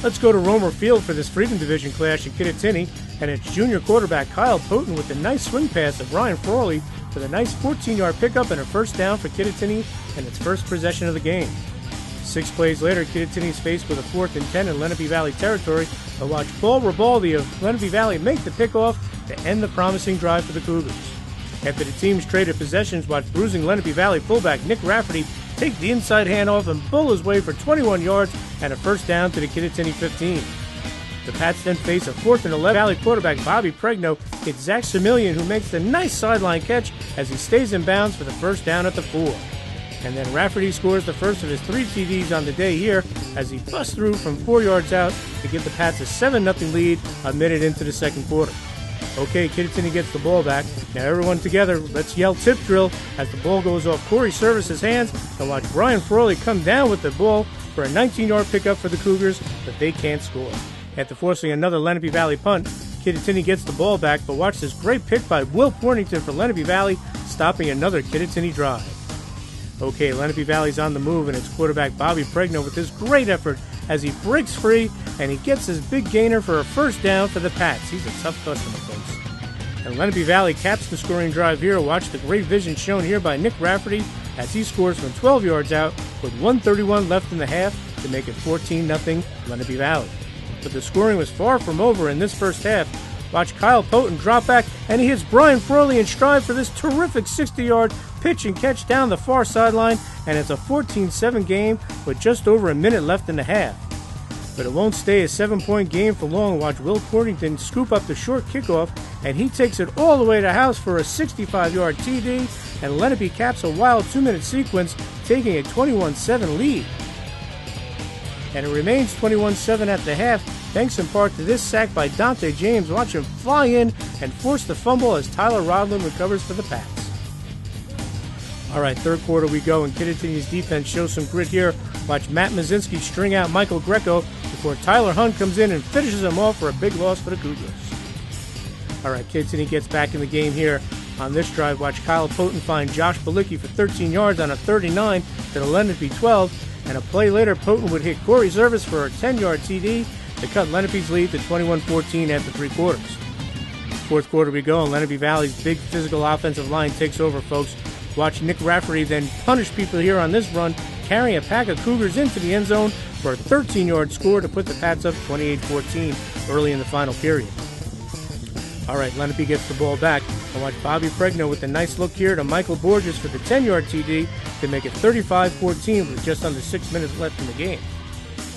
Let's go to Romer Field for this Freedom Division clash in Kittatinny, and it's junior quarterback Kyle Poten with a nice swing pass of Ryan Frawley with a nice 14-yard pickup and a first down for Kittatinny and its first possession of the game. 6 plays later, Kittatinny is faced with a 4th and 10 in Lenape Valley territory, but watch Paul Ribaldi of Lenape Valley make the pickoff to end the promising drive for the Cougars. After the teams traded possessions, watch bruising Lenape Valley fullback Nick Rafferty take the inside handoff and bull his way for 21 yards and a first down to the Kittatinny 15. The Pats then face a 4th and 11. Valley quarterback Bobby Pregno hits Zach Similian, who makes the nice sideline catch as he stays in bounds for the first down at the 4. And then Rafferty scores the first of his 3 TDs on the day here as he busts through from 4 yards out to give the Pats a 7-0 lead a minute into the second quarter. Okay, Kittatinny gets the ball back. Now everyone together, let's yell tip drill as the ball goes off Corey Service's hands, and watch Brian Frawley come down with the ball for a 19-yard pickup for the Cougars, but they can't score. After forcing another Lenape Valley punt, Kittatinny gets the ball back, but watch this great pick by Will Pornington for Lenape Valley, stopping another Kittatinny drive. Okay, Lenape Valley's on the move, and it's quarterback Bobby Pregno with his great effort as he breaks free, and he gets his big gainer for a first down for the Pats. He's a tough customer, folks. And Lenape Valley caps the scoring drive here. Watch the great vision shown here by Nick Rafferty as he scores from 12 yards out with 1:31 left in the half to make it 14-0 Lenape Valley. But the scoring was far from over in this first half. Watch Kyle Poten drop back, and he hits Brian Frawley in stride for this terrific 60-yard pitch and catch down the far sideline, and it's a 14-7 game with just over a minute left in the half. But it won't stay a 7-point game for long. Watch Will Pornington scoop up the short kickoff, and he takes it all the way to house for a 65-yard TD, and Lenape caps a wild 2-minute sequence, taking a 21-7 lead. And it remains 21-7 at the half, thanks in part to this sack by Dante James. Watch him fly in and force the fumble as Tyler Rodland recovers for the Pats. All right, third quarter we go, and Kittatinny's defense shows some grit here. Watch Matt Mazinski string out Michael Greco before Tyler Hunt comes in and finishes him off for a big loss for the Cougars. All right, Kittatinny gets back in the game here. On this drive, watch Kyle Poten find Josh Balicki for 13 yards on a 39 to the Lenape 12, and a play later, Poten would hit Corey Service for a 10-yard TD to cut Lenape's lead to 21-14 after 3 quarters. Fourth quarter we go, and Lenape Valley's big physical offensive line takes over, folks. Watch Nick Rafferty then punish people here on this run, carrying a pack of Cougars into the end zone for a 13-yard score to put the Pats up 28-14 early in the final period. All right, Lenape gets the ball back, and watch Bobby Pregno with a nice look here to Michael Borges for the 10-yard TD to make it 35-14 with just under 6 minutes left in the game.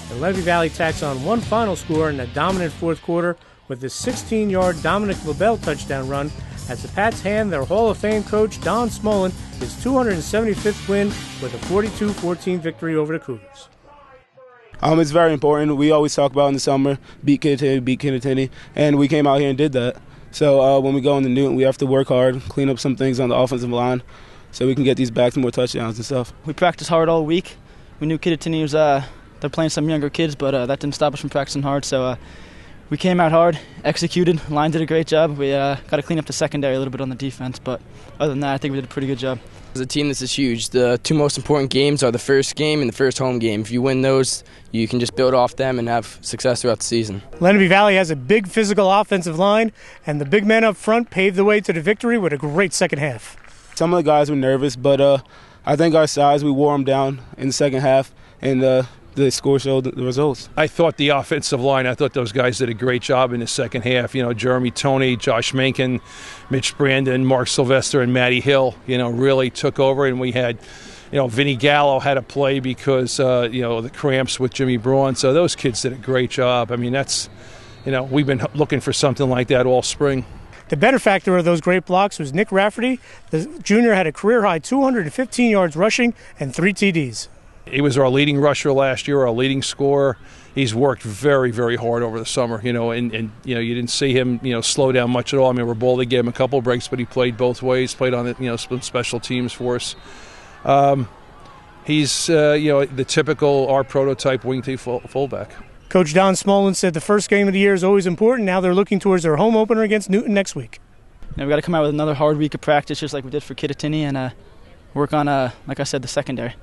And Lenape Valley tacks on one final score in a dominant fourth quarter with the 16-yard Dominic LaBelle touchdown run as the Pats hand their Hall of Fame coach Don Smolin his 275th win with a 42-14 victory over the Cougars. It's very important. We always talk about in the summer, beat Kittatinny, and we came out here and did that. So when we go into Newton, we have to work hard, clean up some things on the offensive line so we can get these back to more touchdowns and stuff. We practiced hard all week. We knew Kittatinny was they're playing some younger kids, but that didn't stop us from practicing hard. So we came out hard, executed. Line did a great job. We got to clean up the secondary a little bit on the defense, but other than that, I think we did a pretty good job. As a team, this is huge. The 2 most important games are the first game and the first home game. If you win those, you can just build off them and have success throughout the season. Lenape Valley has a big physical offensive line, and the big men up front paved the way to the victory with a great second half. Some of the guys were nervous, but I think our size, we wore them down in the second half, and the score showed the results. I thought the offensive line, I thought those guys did a great job in the second half. You know, Jeremy Toney, Josh Menken, Mitch Brandon, Mark Sylvester, and Matty Hill, really took over. And we had, Vinny Gallo had to play because, the cramps with Jimmy Braun. So those kids did a great job. I mean, that's, we've been looking for something like that all spring. The benefactor of those great blocks was Nick Rafferty. The junior had a career-high 215 yards rushing and 3 TDs. He was our leading rusher last year, our leading scorer. He's worked very, very hard over the summer, and you didn't see him, slow down much at all. I mean, Ribaldi gave him a couple of breaks, but he played both ways, played on special teams for us. He's, the typical, our prototype wing T fullback. Coach Don Smolin said the first game of the year is always important. Now they're looking towards their home opener against Newton next week. We've got to come out with another hard week of practice, just like we did for Kittatinny, and work on, like I said, the secondary.